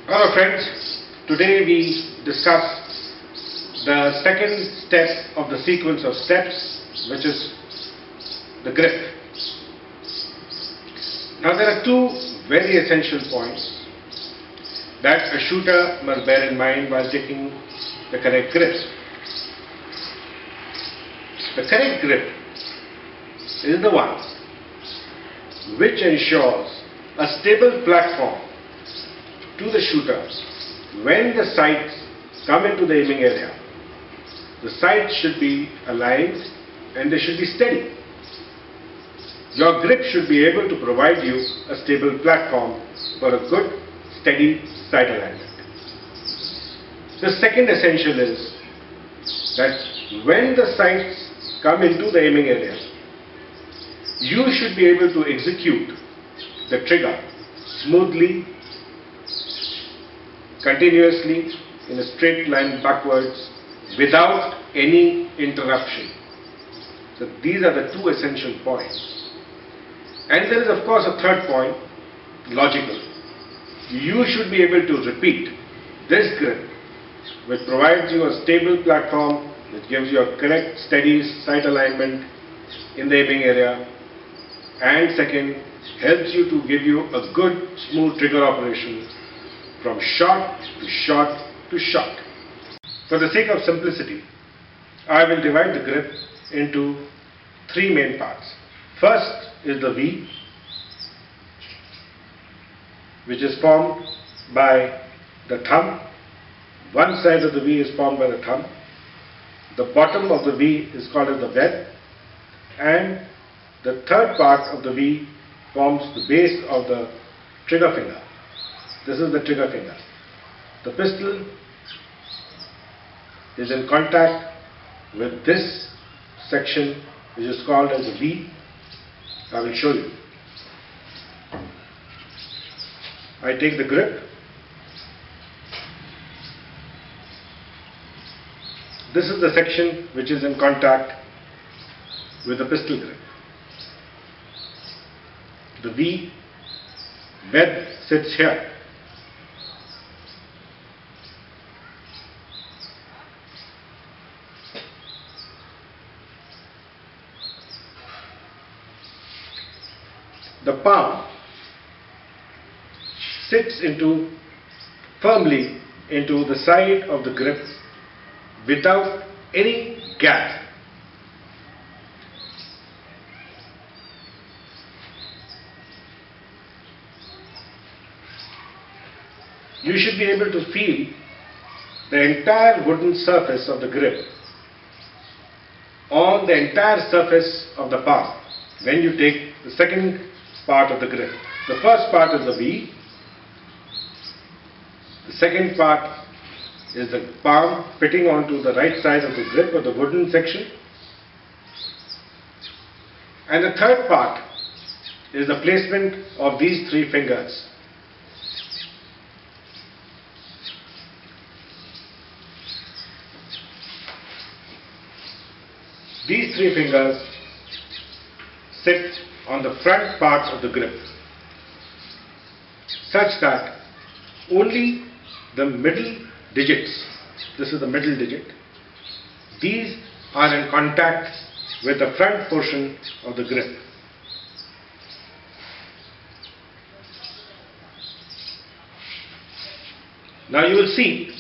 Hello friends, today we discuss the second step of the sequence of steps, which is the grip. Now there are two very essential points that a shooter must bear in mind while taking the correct grip. The correct grip is the one which ensures a stable platform to the shooter when the sights come into the aiming area. The sights should be aligned and they should be steady. Your grip should be able to provide you a stable platform for a good, steady sight alignment. The second essential is that when the sights come into the aiming area, you should be able to execute the trigger smoothly, continuously, in a straight line backwards, without any interruption. So these are the two essential points. And there is of course a third point, logical. You should be able to repeat this grip, which provides you a stable platform, which gives you a correct steady sight alignment in the aiming area, and second, helps you to give you a good smooth trigger operation from shot to shot to shot. For the sake of simplicity, I will divide the grip into three main parts. First is the V, which is formed by the thumb. One side of the V is formed by the thumb. The bottom of the V is called as the web, and the third part of the V forms the base of the trigger finger. This is the trigger finger. The pistol is in contact with this section, which is called as the V. I will show you. I take the grip. This is the section which is in contact with the pistol grip. The V web sits here. The palm sits firmly into the side of the grip without any gap. You should be able to feel the entire wooden surface of the grip on the entire surface of the palm when you take the second part of the grip. The first part is the V, the second part is the palm fitting onto the right side of the grip of the wooden section, and the third part is the placement of these three fingers. These three fingers sit on the front parts of the grip, such that only the middle digits, this is the middle digit, these are in contact with the front portion of the grip. Now you will see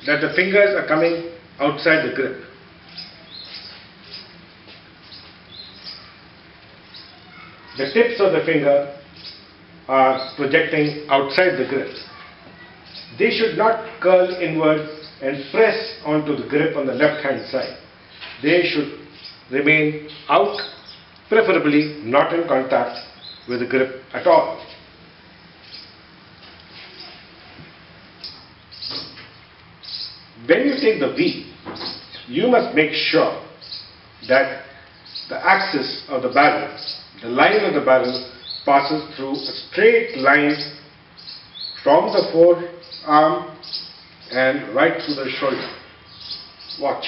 that the fingers are coming outside the grip. The tips of the finger are projecting outside the grip. They should not curl inward and press onto the grip on the left hand side. They should remain out, preferably not in contact with the grip at all. When you take the V, you must make sure that the axis of the barrel, the line of the barrel, passes through a straight line from the forearm and right through the shoulder. Watch.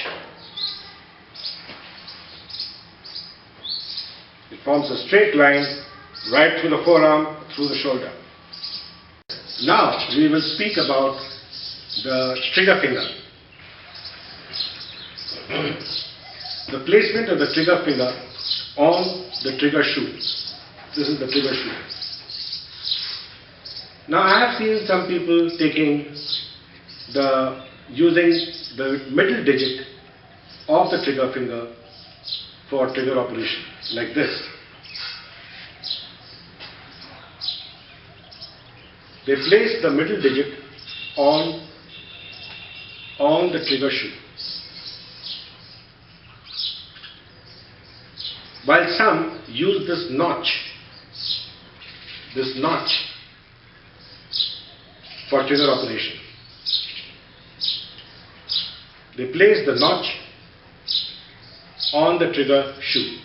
It forms a straight line right through the forearm, through the shoulder. Now we will speak about the trigger finger. The placement of the trigger finger on the trigger shoe. This is the trigger shoe. Now I have seen some people using the middle digit of the trigger finger for trigger operation, like this. They place the middle digit on the trigger shoe, while some use this notch for trigger operation. They place the notch on the trigger shoe,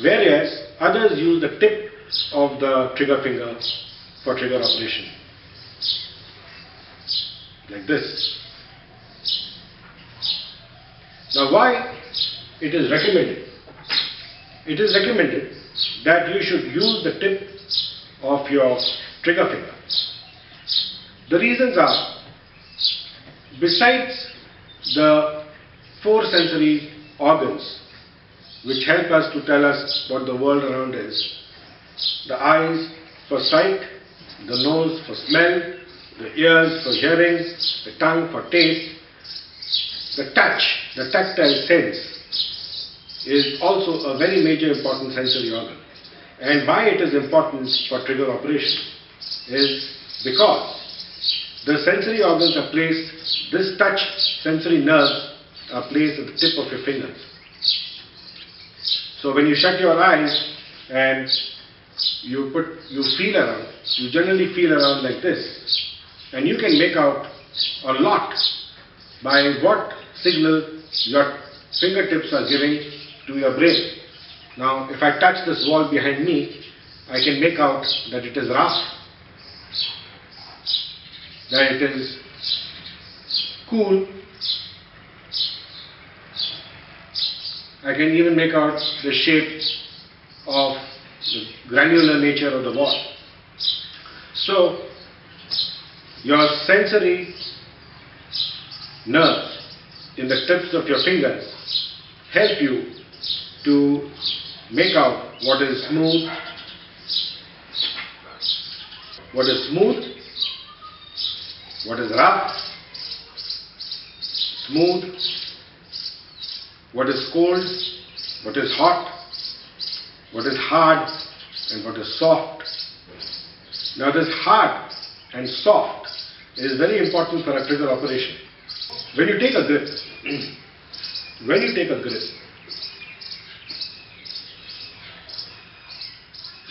whereas others use the tip of the trigger finger for trigger operation, like this. Now, why it is recommended? It is recommended that you should use the tip of your trigger finger. The reasons are, besides the four sensory organs which help us to tell us what the world around is: the eyes for sight, the nose for smell, the ears for hearing, the tongue for taste, the touch, the tactile sense is also a very major important sensory organ. And why it is important for trigger operation is because the sensory organs are placed, this touch sensory nerves are placed at the tip of your fingers. So when you shut your eyes and you feel around, you generally feel around like this, and you can make out a lot by what signal your fingertips are giving to your brain. Now, if I touch this wall behind me, I can make out that it is rough, that it is cool. I can even make out the shape of the granular nature of the wall. So, your sensory nerves in the tips of your fingers help you to make out what is smooth, what is rough, smooth, what is cold, what is hot, what is hard, and what is soft. Now this hard and soft is very important for a trigger operation. When you take a grip,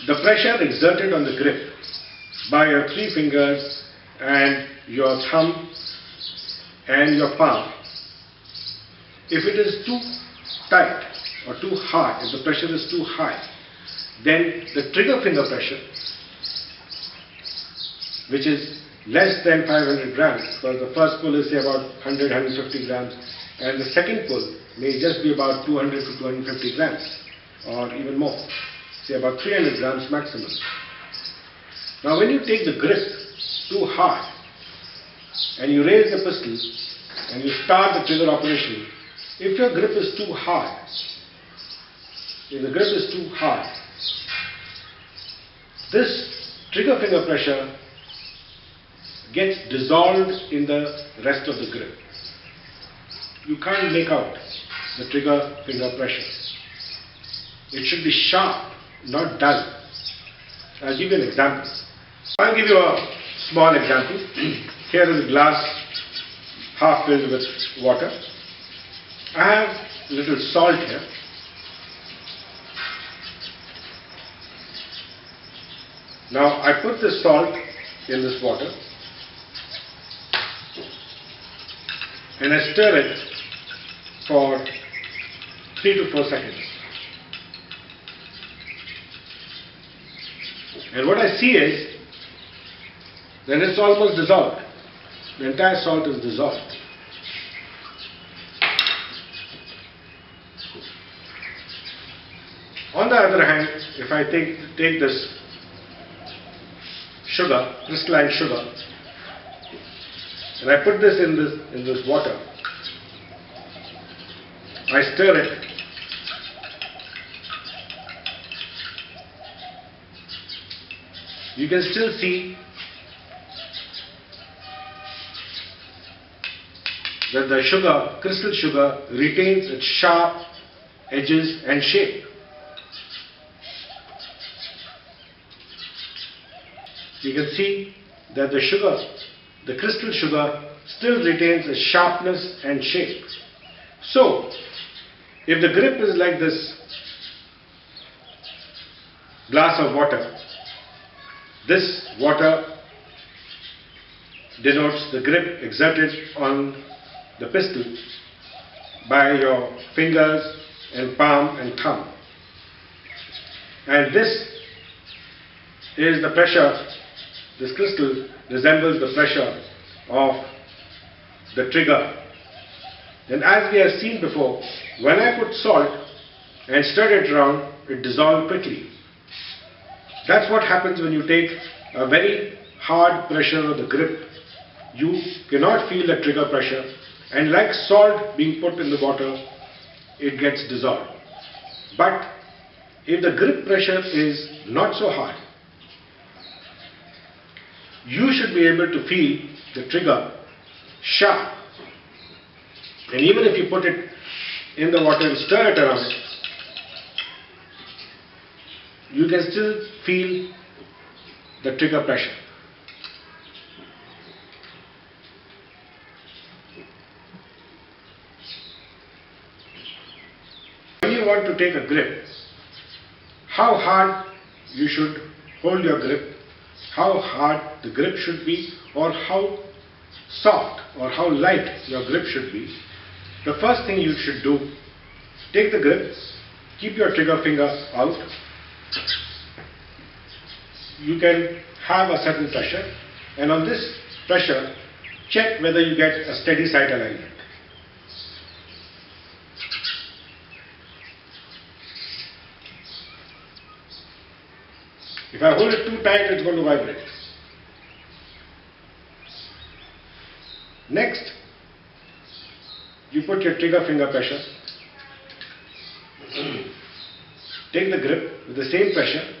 the pressure exerted on the grip by your three fingers and your thumb and your palm, if it is too tight or too hard, if the pressure is too high, then the trigger finger pressure, which is less than 500 grams, because the first pull is say about 100-150 grams, and the second pull may just be about 200 to 250 grams, or even more, say about 300 grams maximum. Now when you take the grip too hard, and you raise the pistol, and you start the trigger operation, if your grip is too hard, this trigger finger pressure gets dissolved in the rest of the grip. You can't make out the trigger finger pressure. It should be sharp, not dull. I'll give you an example. I'll give you a small example. Here is a glass half filled with water. I have a little salt here. Now I put this salt in this water and I stir it for 3 to 4 seconds. And what I see is that it's almost dissolved. The entire salt is dissolved. On the other hand, if I take this sugar, crystalline sugar, and I put this in this water. I stir it. You can still see that the sugar, crystal sugar, retains its sharp edges and shape. You can see that the sugar, the crystal sugar, still retains its sharpness and shape. So, if the grip is like this glass of water, this water denotes the grip exerted on the pistol by your fingers and palm and thumb. And this is the pressure, this crystal resembles the pressure of the trigger. And as we have seen before, when I put salt and stir it around, it dissolves quickly. That's what happens when you take a very hard pressure of the grip. You cannot feel the trigger pressure, and like salt being put in the water, it gets dissolved. But if the grip pressure is not so hard, you should be able to feel the trigger sharp. And even if you put it in the water and stir it around, you can still feel the trigger pressure. When you want to take a grip, how hard you should hold your grip, how hard the grip should be, or how soft or how light your grip should be, the first thing you should do, take the grip, keep your trigger finger out. You can have a certain pressure, and on this pressure, check whether you get a steady sight alignment. If I hold it too tight, it's going to vibrate. Next, you put your trigger finger pressure. Take the grip with the same pressure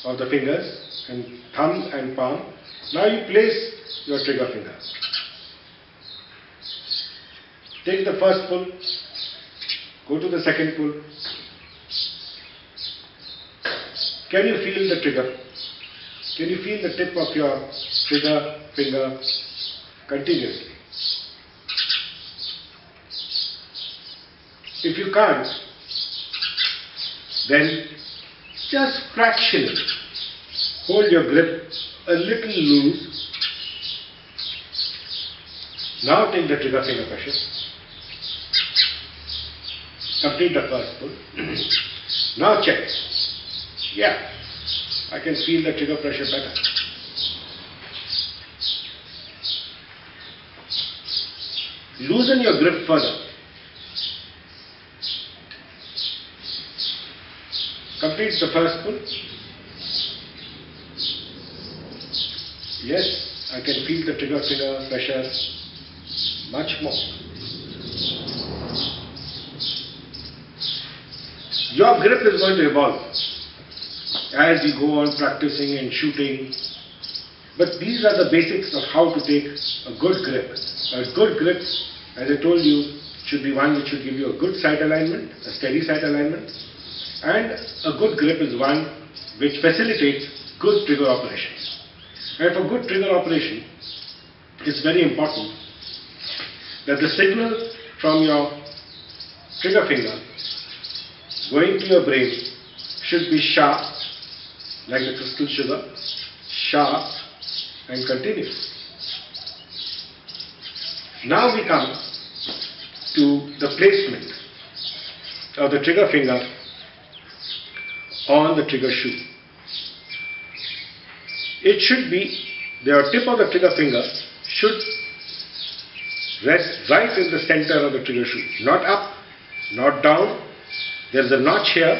of the fingers and thumb and palm. Now you place your trigger finger. Take the first pull, go to the second pull. Can you feel the trigger? Can you feel the tip of your trigger finger continuously? If you can't, then just fractionally hold your grip a little loose. Now take the trigger finger pressure. Complete the first pull. Now check. Yeah, I can feel the trigger pressure better. Loosen your grip further. Complete the first pull. Yes, I can feel the trigger finger pressure much more. Your grip is going to evolve as you go on practicing and shooting. But these are the basics of how to take a good grip. A good grip, as I told you, should be one which should give you a good sight alignment, a steady sight alignment. And a good grip is one which facilitates good trigger operation. And for good trigger operation, it's very important that the signal from your trigger finger going to your brain should be sharp, like the crystal sugar, sharp and continuous. Now we come to the placement of the trigger finger on the trigger shoe. It should be, the tip of the trigger finger should rest right in the center of the trigger shoe. Not up, not down. There's a notch here.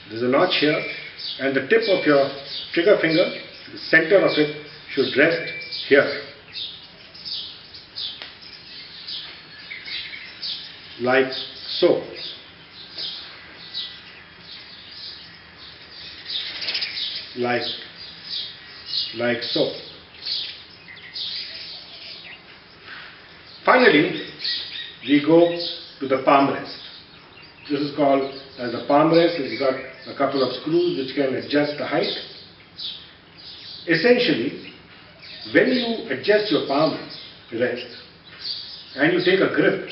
There's a notch here, and the tip of your trigger finger, the center of it should rest here, like so. Like so. Finally, we go to the palm rest. This is called as the palm rest. It's got a couple of screws which can adjust the height. Essentially, when you adjust your palm rest and you take a grip,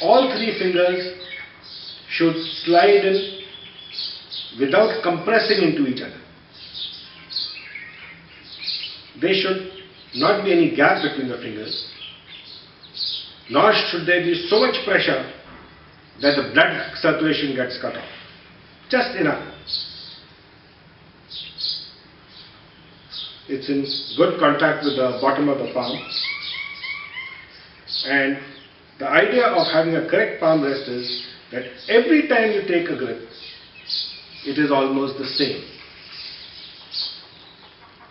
all three fingers should slide in without compressing into each other. There should not be any gap between the fingers, nor should there be so much pressure that the blood circulation gets cut off. Just enough. It's in good contact with the bottom of the palm. And the idea of having a correct palm rest is that every time you take a grip, it is almost the same.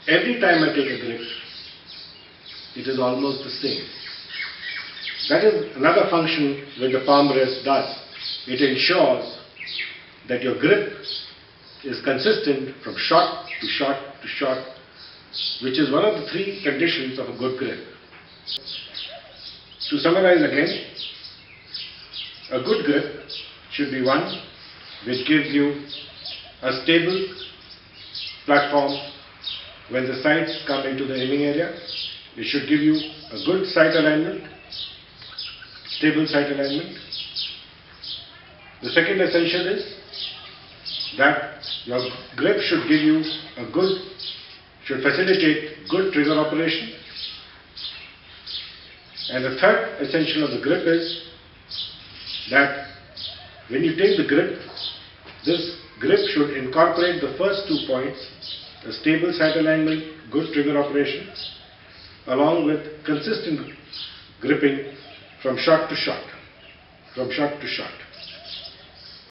Every time I take a grip, it is almost the same. That is another function which the palm rest does. It ensures that your grip is consistent from shot to shot to shot, which is one of the three conditions of a good grip. To summarize again, a good grip should be one which gives you a stable platform when the sights come into the aiming area. It should give you a good sight alignment, stable sight alignment. The second essential is that your grip should give you should facilitate good trigger operation. And the third essential of the grip is that when you take the grip, this grip should incorporate the first 2 points, a stable sight alignment, good trigger operation, along with consistent gripping from shot to shot.